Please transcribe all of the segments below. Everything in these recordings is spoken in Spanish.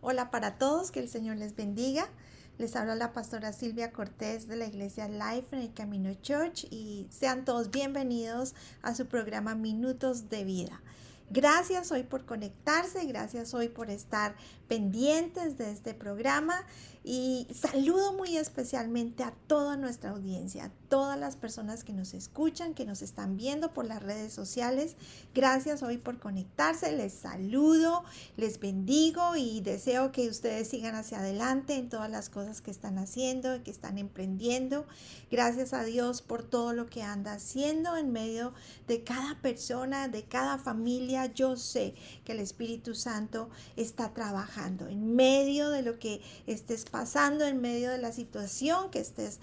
Hola para todos, que el Señor les bendiga. Les habla la pastora Silvia Cortés de la iglesia Life en el Camino Church y sean todos bienvenidos a su programa Minutos de Vida. Gracias hoy por conectarse, gracias hoy por estar pendientes de este programa y saludo muy especialmente a toda nuestra audiencia, a todas las personas que nos escuchan, que nos están viendo por las redes sociales. Gracias hoy por conectarse, les saludo, les bendigo y deseo que ustedes sigan hacia adelante en todas las cosas que están haciendo, que están emprendiendo. Gracias a Dios por todo lo que anda haciendo en medio de cada persona, de cada familia. Yo sé que el Espíritu Santo está trabajando en medio de lo que estés pasando, en medio de la situación que estés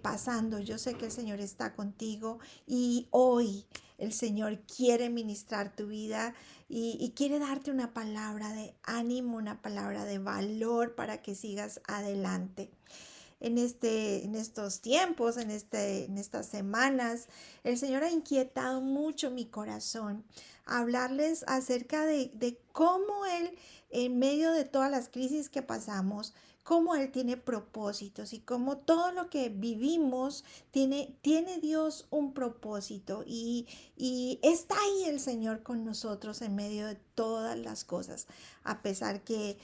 pasando. Yo sé que el Señor está contigo y hoy el Señor quiere ministrar tu vida y quiere darte una palabra de ánimo, una palabra de valor para que sigas adelante. En estos tiempos, en estas semanas, el Señor ha inquietado mucho mi corazón a hablarles acerca de cómo Él, en medio de todas las crisis que pasamos, cómo Él tiene propósitos y cómo todo lo que vivimos tiene Dios un propósito y está ahí el Señor con nosotros en medio de todas las cosas, a pesar que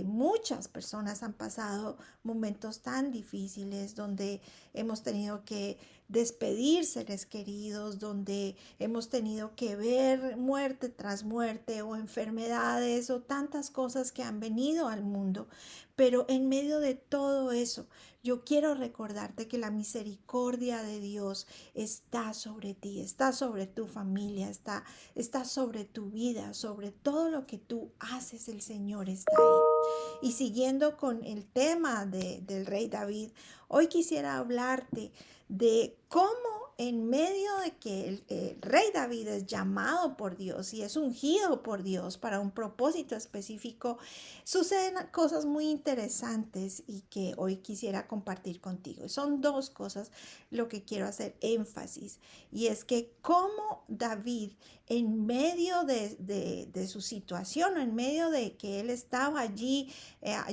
muchas personas han pasado momentos tan difíciles donde hemos tenido que despedir seres queridos, donde hemos tenido que ver muerte tras muerte o enfermedades o tantas cosas que han venido al mundo. Pero en medio de todo eso, yo quiero recordarte que la misericordia de Dios está sobre ti, está sobre tu familia, está sobre tu vida, sobre todo lo que tú haces, el Señor está ahí. Y siguiendo con el tema del rey David, hoy quisiera hablarte de cómo en medio de que el rey David es llamado por Dios y es ungido por Dios para un propósito específico, suceden cosas muy interesantes y que hoy quisiera compartir contigo. Son dos cosas lo que quiero hacer énfasis y es que cómo David en medio de su situación o en medio de que él estaba allí,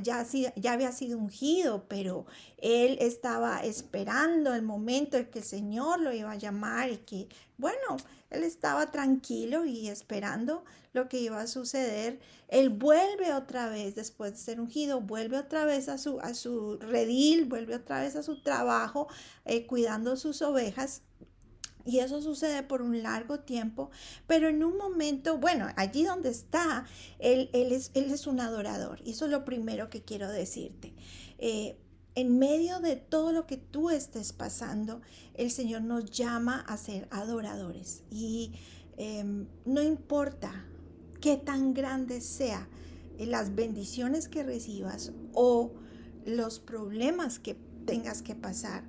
ya había sido ungido, pero él estaba esperando el momento en que el Señor lo iba a llamar y que, bueno, él estaba tranquilo y esperando lo que iba a suceder. Él vuelve otra vez, después de ser ungido, vuelve otra vez a su redil, vuelve otra vez a su trabajo, cuidando sus ovejas. Y eso sucede por un largo tiempo, pero en un momento, bueno, allí donde está, él es un adorador. Y eso es lo primero que quiero decirte. Eh, en medio de todo lo que tú estés pasando, el Señor nos llama a ser adoradores. Y no importa qué tan grande sea las bendiciones que recibas o los problemas que tengas que pasar,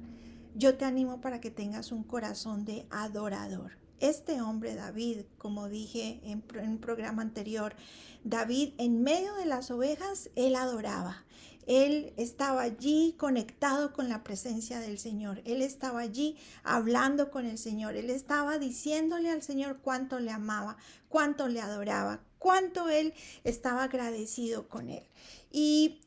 yo te animo para que tengas un corazón de adorador. Este hombre David, como dije en un programa anterior, David en medio de las ovejas, él adoraba. Él estaba allí conectado con la presencia del Señor. Él estaba allí hablando con el Señor. Él estaba diciéndole al Señor cuánto le amaba, cuánto le adoraba, cuánto él estaba agradecido con él. Y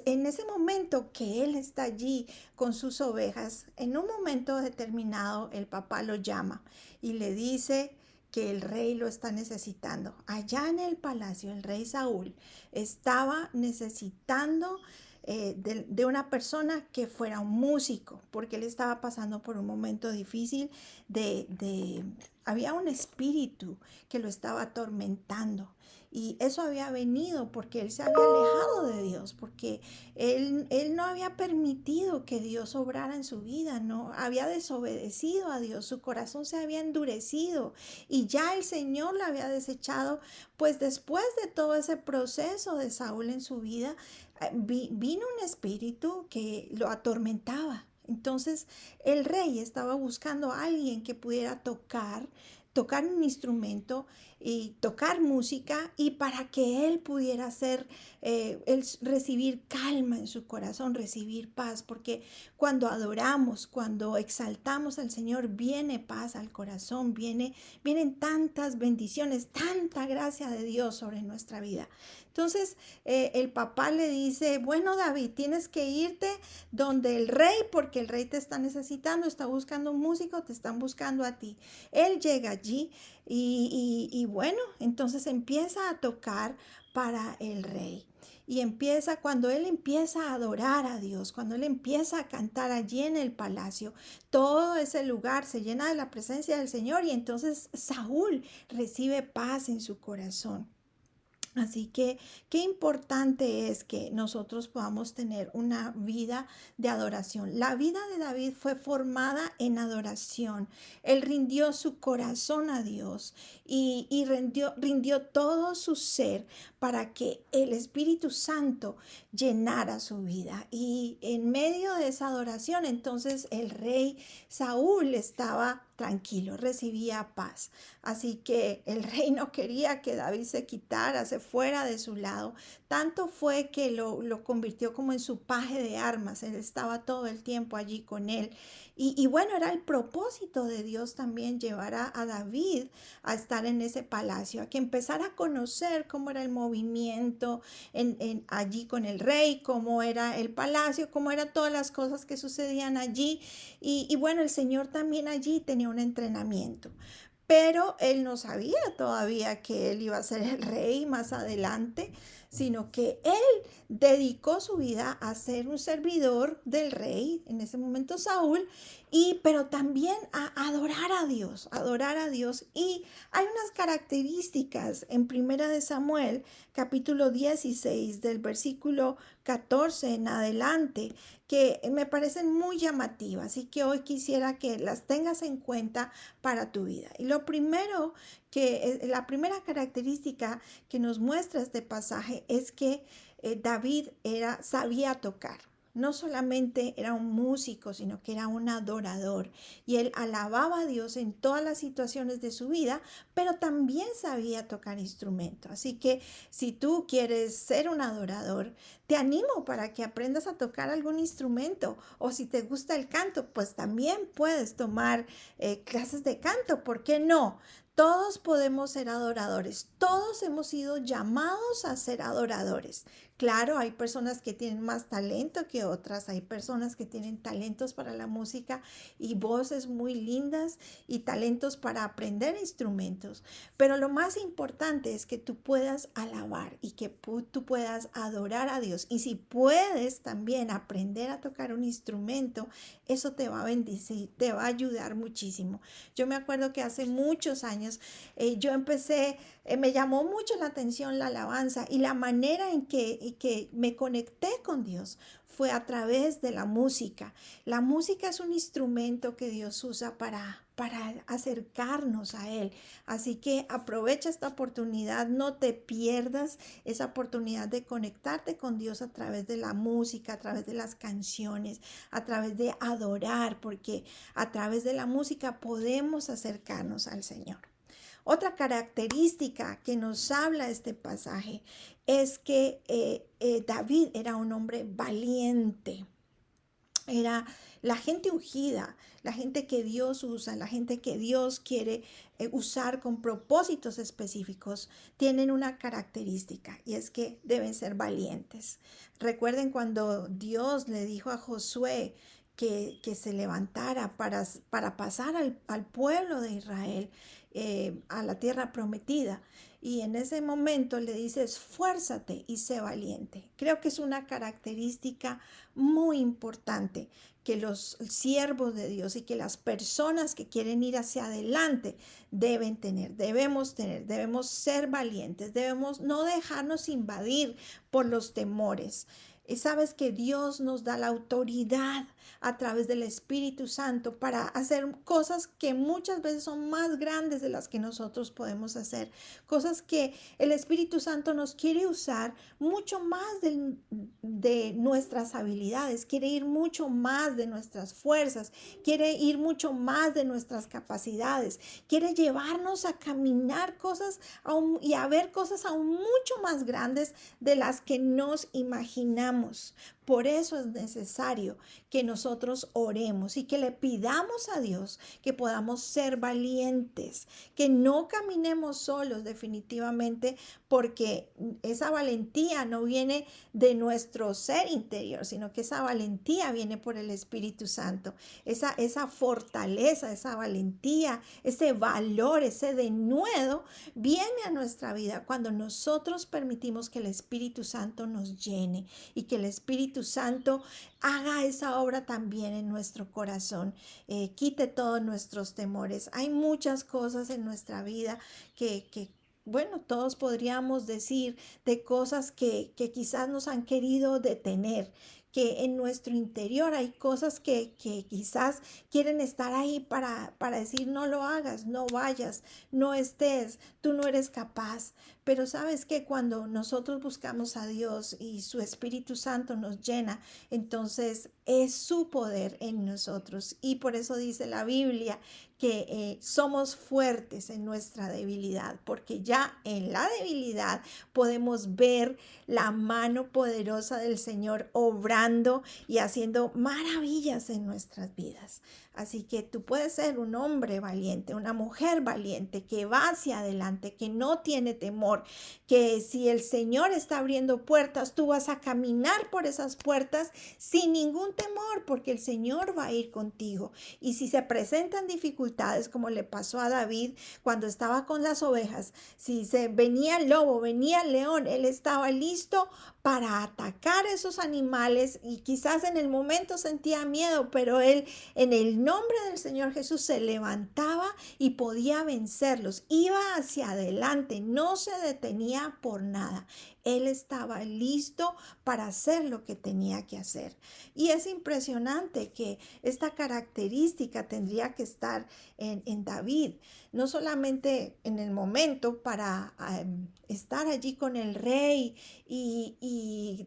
en ese momento que él está allí con sus ovejas, en un momento determinado el papá lo llama y le dice que el rey lo está necesitando. Allá en el palacio, el rey Saúl estaba necesitando de una persona que fuera un músico, porque él estaba pasando por un momento difícil había un espíritu que lo estaba atormentando. Y eso había venido porque él se había alejado de Dios, porque él no había permitido que Dios obrara en su vida, no había desobedecido a Dios, su corazón se había endurecido y ya el Señor lo había desechado. Pues después de todo ese proceso de Saúl en su vida, vino un espíritu que lo atormentaba. Entonces el rey estaba buscando a alguien que pudiera tocar un instrumento y tocar música y para que él pudiera recibir calma en su corazón, recibir paz, porque cuando adoramos, cuando exaltamos al Señor, viene paz al corazón, vienen tantas bendiciones, tanta gracia de Dios sobre nuestra vida. Entonces el papá le dice, bueno David, tienes que irte donde el rey, porque el rey te está necesitando, está buscando un músico, te están buscando a ti. Él llega allí y bueno, entonces empieza a tocar para el rey. Y cuando él empieza a adorar a Dios, cuando él empieza a cantar allí en el palacio, todo ese lugar se llena de la presencia del Señor y entonces Saúl recibe paz en su corazón. Así que qué importante es que nosotros podamos tener una vida de adoración. La vida de David fue formada en adoración. Él rindió su corazón a Dios y rindió todo su ser para que el Espíritu Santo llenara su vida. Y en medio de esa adoración, entonces el rey Saúl estaba tranquilo, recibía paz. Así que el rey no quería que David se quitara, se fuera de su lado. Tanto fue que lo convirtió como en su paje de armas. Él estaba todo el tiempo allí con él. Y bueno, era el propósito de Dios también llevar a David a estar en ese palacio, a que empezara a conocer cómo era el movimiento allí con el rey, cómo era el palacio, cómo eran todas las cosas que sucedían allí. Y bueno, el Señor también allí tenía un entrenamiento. Pero él no sabía todavía que él iba a ser el rey más adelante, sino que él dedicó su vida a ser un servidor del rey, en ese momento Saúl, pero también a adorar a Dios. Y hay unas características en Primera de Samuel, capítulo 16, del versículo 14 en adelante, que me parecen muy llamativas y que hoy quisiera que las tengas en cuenta para tu vida. Y la primera característica que nos muestra este pasaje es que David sabía tocar. No solamente era un músico, sino que era un adorador. Y él alababa a Dios en todas las situaciones de su vida, pero también sabía tocar instrumento. Así que si tú quieres ser un adorador, te animo para que aprendas a tocar algún instrumento. O si te gusta el canto, pues también puedes tomar clases de canto. ¿Por qué no? Todos podemos ser adoradores, todos hemos sido llamados a ser adoradores. Claro, hay personas que tienen más talento que otras, hay personas que tienen talentos para la música y voces muy lindas y talentos para aprender instrumentos, pero lo más importante es que tú puedas alabar y que tú puedas adorar a Dios. Y si puedes también aprender a tocar un instrumento, eso te va a bendecir, te va a ayudar muchísimo. Yo me acuerdo que hace muchos años me llamó mucho la atención la alabanza y la manera en que me conecté con Dios fue a través de la música. La música es un instrumento que Dios usa para acercarnos a Él. Así que aprovecha esta oportunidad, no te pierdas esa oportunidad de conectarte con Dios a través de la música, a través de las canciones, a través de adorar, porque a través de la música podemos acercarnos al Señor. Otra característica que nos habla este pasaje es que David era un hombre valiente. Era la gente ungida, la gente que Dios usa, la gente que Dios quiere usar con propósitos específicos, tienen una característica y es que deben ser valientes. Recuerden cuando Dios le dijo a Josué que se levantara para pasar al pueblo de Israel a la tierra prometida. Y en ese momento le dice, esfuérzate y sé valiente. Creo que es una característica muy importante que los siervos de Dios y que las personas que quieren ir hacia adelante debemos ser valientes, debemos no dejarnos invadir por los temores. Y sabes que Dios nos da la autoridad a través del Espíritu Santo para hacer cosas que muchas veces son más grandes de las que nosotros podemos hacer. Cosas que el Espíritu Santo nos quiere usar mucho más de nuestras habilidades, quiere ir mucho más de nuestras fuerzas, quiere ir mucho más de nuestras capacidades, quiere llevarnos a caminar cosas y a ver cosas aún mucho más grandes de las que nos imaginamos. Por eso es necesario que nosotros oremos y que le pidamos a Dios que podamos ser valientes, que no caminemos solos definitivamente, porque esa valentía no viene de nuestro ser interior, sino que esa valentía viene por el Espíritu Santo. Esa fortaleza, esa valentía, ese valor, ese denuedo viene a nuestra vida cuando nosotros permitimos que el Espíritu Santo nos llene y que el Espíritu Santo haga esa obra también en nuestro corazón, quite todos nuestros temores. Hay muchas cosas en nuestra vida bueno, todos podríamos decir de cosas que quizás nos han querido detener, que en nuestro interior hay cosas que quizás quieren estar ahí para decir no lo hagas, no vayas, no estés, tú no eres capaz. Pero sabes que cuando nosotros buscamos a Dios y su Espíritu Santo nos llena, entonces es su poder en nosotros. Y por eso dice la Biblia que somos fuertes en nuestra debilidad, porque ya en la debilidad podemos ver la mano poderosa del Señor obrando y haciendo maravillas en nuestras vidas. Así que tú puedes ser un hombre valiente, una mujer valiente que va hacia adelante, que no tiene temor, que si el Señor está abriendo puertas, tú vas a caminar por esas puertas sin ningún temor, porque el Señor va a ir contigo. Y si se presentan dificultades, como le pasó a David cuando estaba con las ovejas, si se venía el lobo, venía el león, él estaba listo para atacar a esos animales y quizás en el momento sentía miedo, pero él en el nombre del Señor Jesús se levantaba y podía vencerlos. Iba hacia adelante, no se detenía por nada. Él estaba listo para hacer lo que tenía que hacer. Y es impresionante que esta característica tendría que estar en David, no solamente en el momento para estar allí con el rey y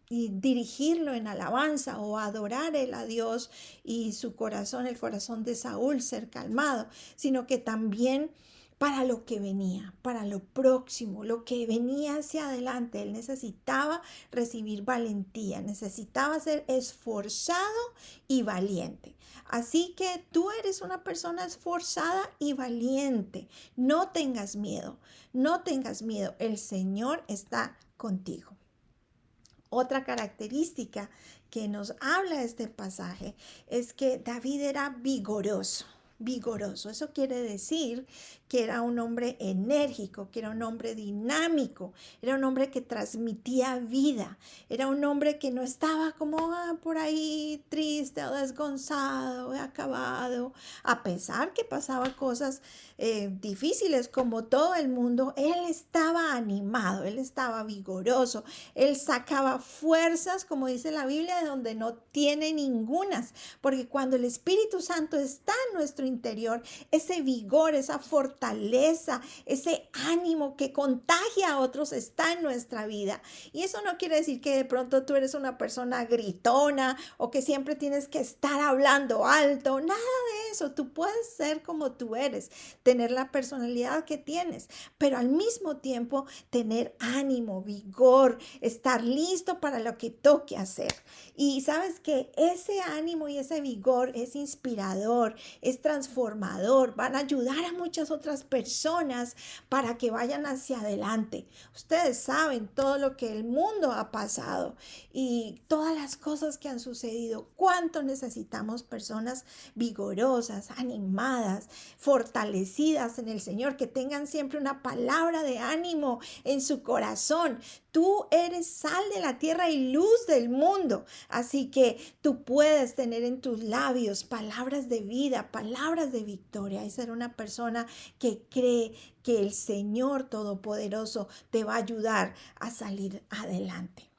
dirigirlo en alabanza o adorar él a Dios y su corazón, el corazón de Saúl, ser calmado, sino que también para lo que venía, para lo próximo, lo que venía hacia adelante. Él necesitaba recibir valentía, necesitaba ser esforzado y valiente. Así que tú eres una persona esforzada y valiente. No tengas miedo, no tengas miedo. El Señor está contigo. Otra característica que nos habla este pasaje es que David era vigoroso. Vigoroso. Eso quiere decir que era un hombre enérgico, que era un hombre dinámico, era un hombre que transmitía vida, era un hombre que no estaba como por ahí triste o desgonzado, acabado, a pesar que pasaba cosas difíciles como todo el mundo, él estaba animado, él estaba vigoroso, él sacaba fuerzas, como dice la Biblia, de donde no tiene ningunas, porque cuando el Espíritu Santo está en nuestro interior, ese vigor, esa fortaleza, ese ánimo que contagia a otros está en nuestra vida. Y eso no quiere decir que de pronto tú eres una persona gritona o que siempre tienes que estar hablando alto, nada de eso. Tú puedes ser como tú eres, tener la personalidad que tienes, pero al mismo tiempo tener ánimo, vigor, estar listo para lo que toque hacer. Y sabes que ese ánimo y ese vigor es inspirador, es transformador, van a ayudar a muchas otras personas para que vayan hacia adelante. Ustedes saben todo lo que el mundo ha pasado y todas las cosas que han sucedido. ¿Cuánto necesitamos personas vigorosas, animadas, fortalecidas en el Señor, que tengan siempre una palabra de ánimo en su corazón? Tú eres sal de la tierra y luz del mundo. Así que tú puedes tener en tus labios palabras de vida, palabras de victoria y ser una persona que cree que el Señor Todopoderoso te va a ayudar a salir adelante.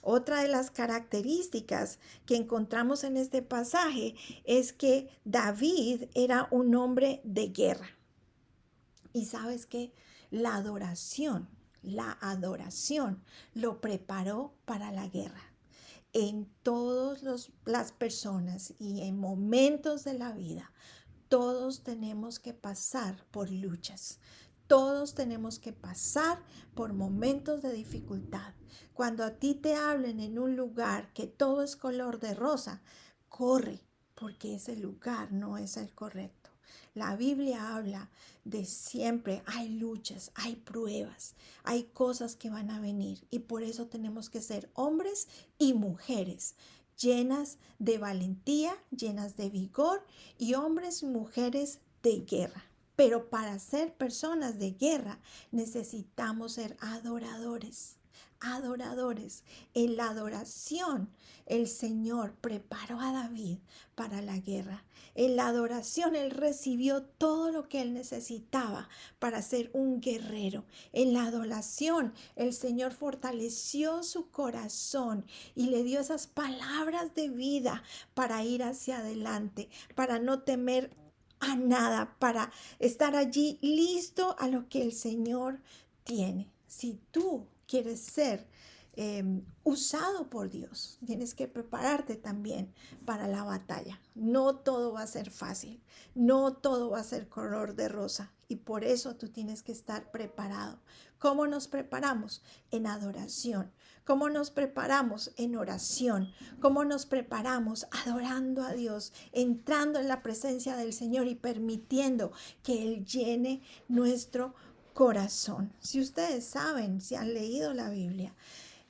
Otra de las características que encontramos en este pasaje es que David era un hombre de guerra. Y sabes que la adoración lo preparó para la guerra. En todas las personas y en momentos de la vida, todos tenemos que pasar por luchas. Todos tenemos que pasar por momentos de dificultad. Cuando a ti te hablen en un lugar que todo es color de rosa, corre, porque ese lugar no es el correcto. La Biblia habla de siempre hay luchas, hay pruebas, hay cosas que van a venir y por eso tenemos que ser hombres y mujeres llenas de valentía, llenas de vigor y hombres y mujeres de guerra. Pero para ser personas de guerra necesitamos ser adoradores. Adoradores. En la adoración el Señor preparó a David para la guerra. En la adoración él recibió todo lo que él necesitaba para ser un guerrero. En la adoración el Señor fortaleció su corazón y le dio esas palabras de vida para ir hacia adelante, para no temer a nada, para estar allí listo a lo que el Señor tiene. Si tú quieres ser usado por Dios, tienes que prepararte también para la batalla. No todo va a ser fácil, no todo va a ser color de rosa y por eso tú tienes que estar preparado. ¿Cómo nos preparamos? En adoración. ¿Cómo nos preparamos? En oración. ¿Cómo nos preparamos? Adorando a Dios, entrando en la presencia del Señor y permitiendo que Él llene nuestro corazón. Si ustedes saben, si han leído la Biblia,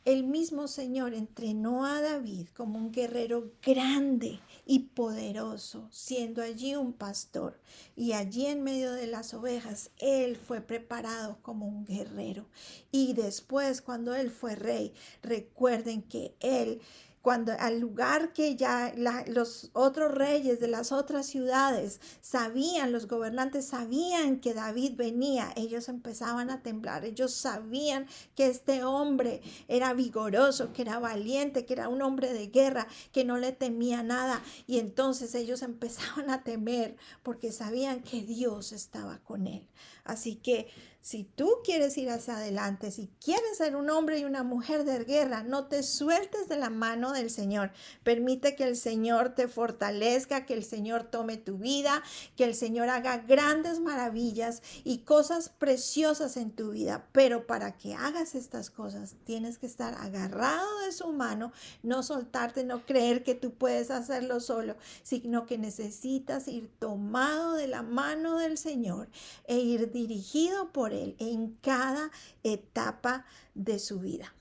el mismo Señor entrenó a David como un guerrero grande y poderoso, siendo allí un pastor. Y allí en medio de las ovejas, él fue preparado como un guerrero. Y después, cuando él fue rey, recuerden que él cuando al lugar que ya los otros reyes de las otras ciudades sabían, los gobernantes sabían que David venía, ellos empezaban a temblar, ellos sabían que este hombre era vigoroso, que era valiente, que era un hombre de guerra, que no le temía nada y entonces ellos empezaban a temer porque sabían que Dios estaba con él. Así que si tú quieres ir hacia adelante, si quieres ser un hombre y una mujer de guerra, no te sueltes de la mano del Señor. Permite que el Señor te fortalezca, que el Señor tome tu vida, que el Señor haga grandes maravillas y cosas preciosas en tu vida. Pero para que hagas estas cosas, tienes que estar agarrado de su mano, no soltarte, no creer que tú puedes hacerlo solo, sino que necesitas ir tomado de la mano del Señor e ir dirigido por Él en cada etapa de su vida.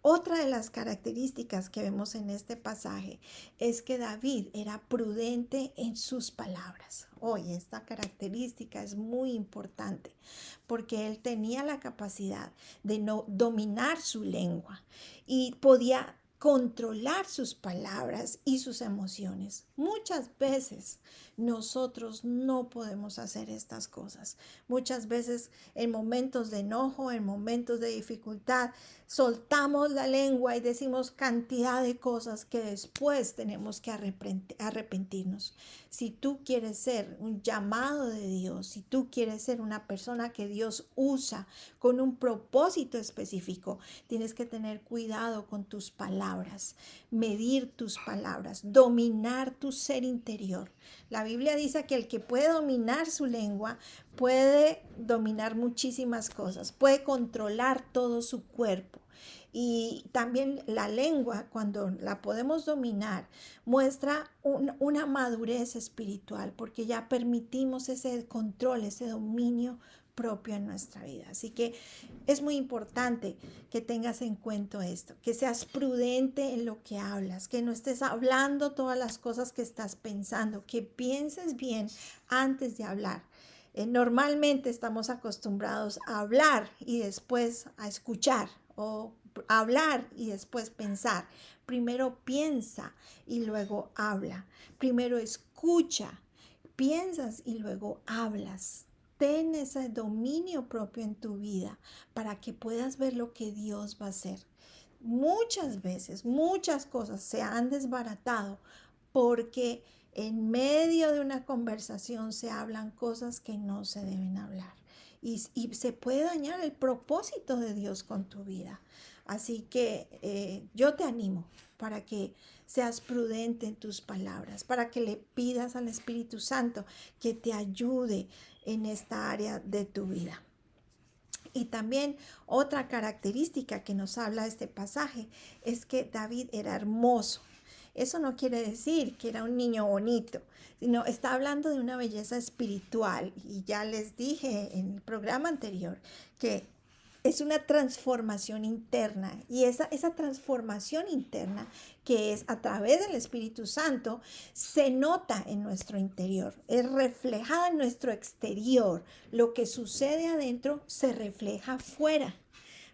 Otra de las características que vemos en este pasaje es que David era prudente en sus palabras. Oye, esta característica es muy importante porque él tenía la capacidad de no dominar su lengua y podía controlar sus palabras y sus emociones. Muchas veces nosotros no podemos hacer estas cosas. Muchas veces en momentos de enojo, en momentos de dificultad, soltamos la lengua y decimos cantidad de cosas que después tenemos que arrepentirnos. Si tú quieres ser un llamado de Dios, si tú quieres ser una persona que Dios usa con un propósito específico, tienes que tener cuidado con tus palabras, medir tus palabras, dominar tu ser interior. La Biblia dice que el que puede dominar su lengua puede dominar muchísimas cosas, puede controlar todo su cuerpo. Y también la lengua, cuando la podemos dominar, muestra una madurez espiritual, porque ya permitimos ese control, ese dominio propio en nuestra vida. Así que es muy importante que tengas en cuenta esto, que seas prudente en lo que hablas, que no estés hablando todas las cosas que estás pensando, que pienses bien antes de hablar. Normalmente estamos acostumbrados a hablar y después a escuchar o hablar y después pensar. Primero piensa y luego habla. Primero escucha, piensas y luego hablas. Ten ese dominio propio en tu vida para que puedas ver lo que Dios va a hacer. muchas veces, muchas cosas se han desbaratado porque en medio de una conversación se hablan cosas que no se deben hablar. Y se puede dañar el propósito de Dios con tu vida. Así que yo te animo para que seas prudente en tus palabras, para que le pidas al Espíritu Santo que te ayude en esta área de tu vida. Y también otra característica que nos habla este pasaje es que David era hermoso. Eso no quiere decir que era un niño bonito, sino está hablando de una belleza espiritual. Y ya les dije en el programa anterior que es una transformación interna, y esa transformación interna que es a través del Espíritu Santo se nota en nuestro interior, es reflejada en nuestro exterior. Lo que sucede adentro se refleja afuera.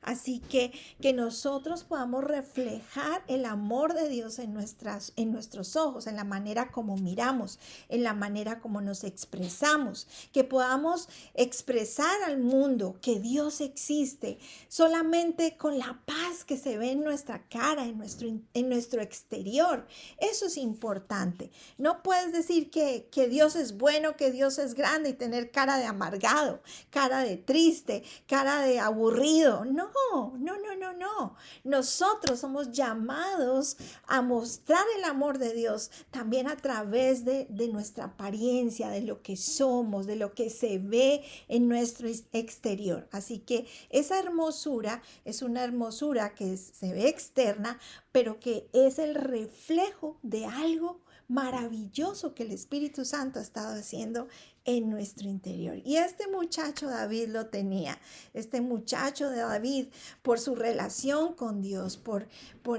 Así que nosotros podamos reflejar el amor de Dios en nuestros ojos, en la manera como miramos, en la manera como nos expresamos, que podamos expresar al mundo que Dios existe solamente con la paz que se ve en nuestra cara, en nuestro exterior. Eso es importante. No puedes decir que Dios es bueno, que Dios es grande y tener cara de amargado, cara de triste, cara de aburrido. No, no, no, no, no. Nosotros somos llamados a mostrar el amor de Dios también a través de nuestra apariencia, de lo que somos, de lo que se ve en nuestro exterior. Así que esa hermosura es una hermosura que se ve externa, pero que es el reflejo de algo maravilloso que el Espíritu Santo ha estado haciendo en nuestro interior. Y este muchacho David lo tenía. Este muchacho de David, por su relación con Dios, por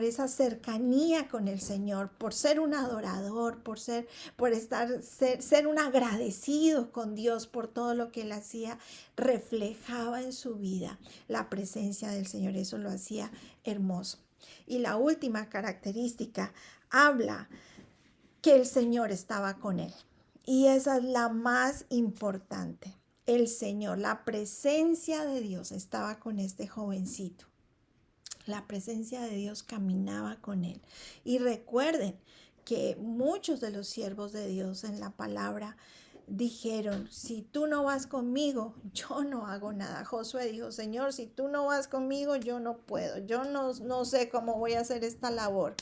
esa cercanía con el Señor, por ser un adorador, ser un agradecido con Dios por todo lo que él hacía, reflejaba en su vida la presencia del Señor. Eso lo hacía hermoso. Y la última característica habla que el Señor estaba con él. Y esa es la más importante. El Señor, la presencia de Dios estaba con este jovencito. La presencia de Dios caminaba con él. Y recuerden que muchos de los siervos de Dios en la palabra dijeron, si tú no vas conmigo, yo no hago nada. Josué dijo, Señor, si tú no vas conmigo, yo no puedo. Yo no sé cómo voy a hacer esta labor.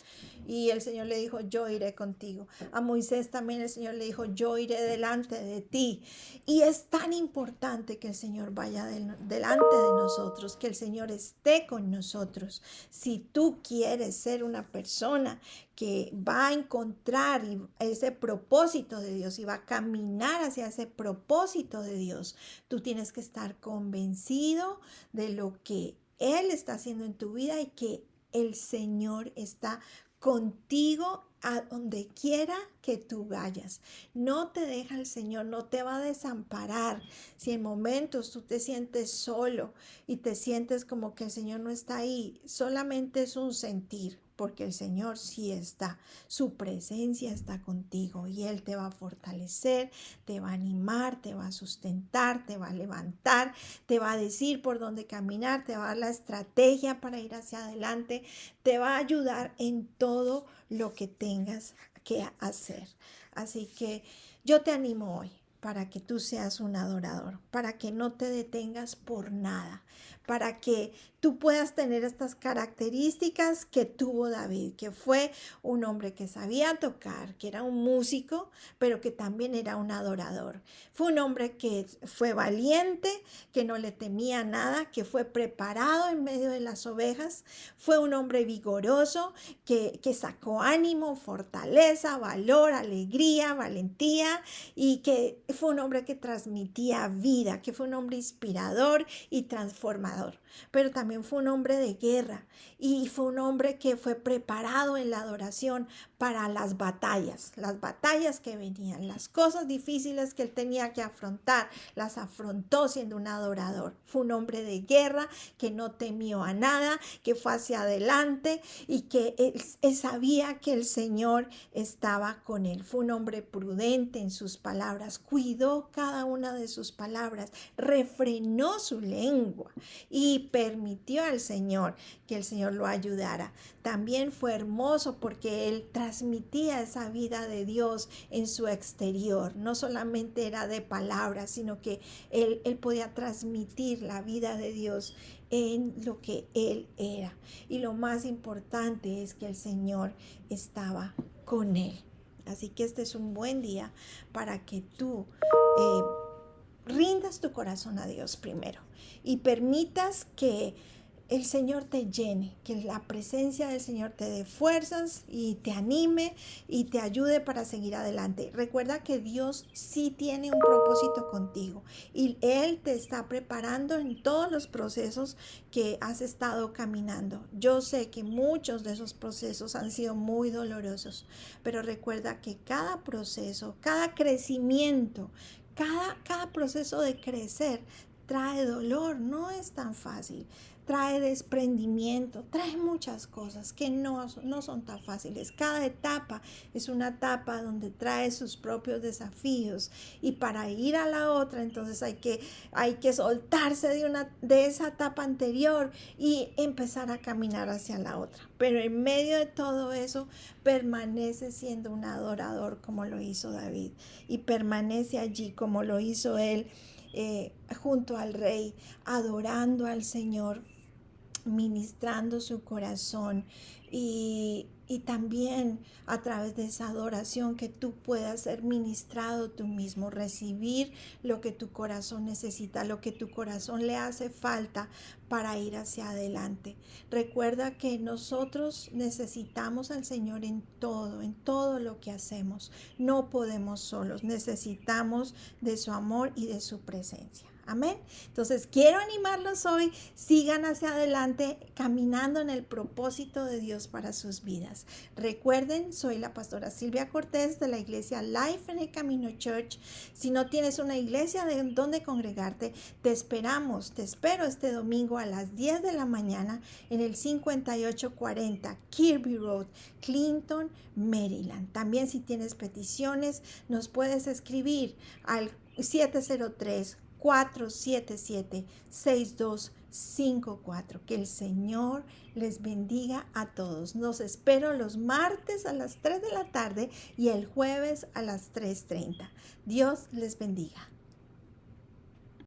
Y el Señor le dijo, yo iré contigo. A Moisés también el Señor le dijo, yo iré delante de ti. Y es tan importante que el Señor vaya delante de nosotros, que el Señor esté con nosotros. Si tú quieres ser una persona que va a encontrar ese propósito de Dios y va a caminar hacia ese propósito de Dios, tú tienes que estar convencido de lo que Él está haciendo en tu vida y que el Señor está contigo a donde quiera que tú vayas. No te deja el Señor, no te va a desamparar. Si en momentos tú te sientes solo y te sientes como que el Señor no está ahí, solamente es un sentir, porque el Señor sí está. Su presencia está contigo y Él te va a fortalecer, te va a animar, te va a sustentar, te va a levantar, te va a decir por dónde caminar, te va a dar la estrategia para ir hacia adelante, te va a ayudar en todo lo que tengas que hacer. Así que yo te animo hoy para que tú seas un adorador, para que no te detengas por nada, para que tú puedas tener estas características que tuvo David, que fue un hombre que sabía tocar, que era un músico, pero que también era un adorador. Fue un hombre que fue valiente, que no le temía nada, que fue preparado en medio de las ovejas. Fue un hombre vigoroso, que sacó ánimo, fortaleza, valor, alegría, valentía, y que fue un hombre que transmitía vida, que fue un hombre inspirador y transformador. Pero también fue un hombre de guerra y fue un hombre que fue preparado en la adoración para las batallas que venían, las cosas difíciles que él tenía que afrontar, las afrontó siendo un adorador. Fue un hombre de guerra que no temió a nada, que fue hacia adelante y que él sabía que el Señor estaba con él. Fue un hombre prudente en sus palabras, cuidó cada una de sus palabras, refrenó su lengua y permitió al Señor que el Señor lo ayudara. También fue hermoso porque él transmitía esa vida de Dios en su exterior. No solamente era de palabras, sino que él podía transmitir la vida de Dios en lo que él era. Y lo más importante es que el Señor estaba con él. Así que este es un buen día para que tú rindas tu corazón a Dios primero y permitas que el Señor te llene, que la presencia del Señor te dé fuerzas y te anime y te ayude para seguir adelante. Recuerda que Dios sí tiene un propósito contigo y Él te está preparando en todos los procesos que has estado caminando. Yo sé que muchos de esos procesos han sido muy dolorosos, pero recuerda que cada proceso, cada crecimiento, cada proceso de crecer trae dolor, no es tan fácil. Trae desprendimiento, trae muchas cosas que no son tan fáciles. Cada etapa es una etapa donde trae sus propios desafíos y para ir a la otra entonces hay que soltarse de esa etapa anterior y empezar a caminar hacia la otra. Pero en medio de todo eso permanece siendo un adorador como lo hizo David y permanece allí como lo hizo él. Junto al rey, adorando al Señor, ministrando su corazón y también a través de esa adoración que tú puedas ser ministrado tú mismo, recibir lo que tu corazón necesita, lo que tu corazón le hace falta para ir hacia adelante. Recuerda que nosotros necesitamos al Señor en todo lo que hacemos. No podemos solos, necesitamos de su amor y de su presencia. Amén. Entonces quiero animarlos hoy, sigan hacia adelante caminando en el propósito de Dios para sus vidas. Recuerden, soy la pastora Silvia Cortés de la iglesia Life en el Camino Church. Si no tienes una iglesia de donde congregarte, te espero este domingo a las 10 de la mañana en el 5840 Kirby Road, Clinton, Maryland. También si tienes peticiones, nos puedes escribir al 703-477-6254. Que el Señor les bendiga a todos. Los espero los martes a las 3 de la tarde y el jueves a las 3:30. Dios les bendiga.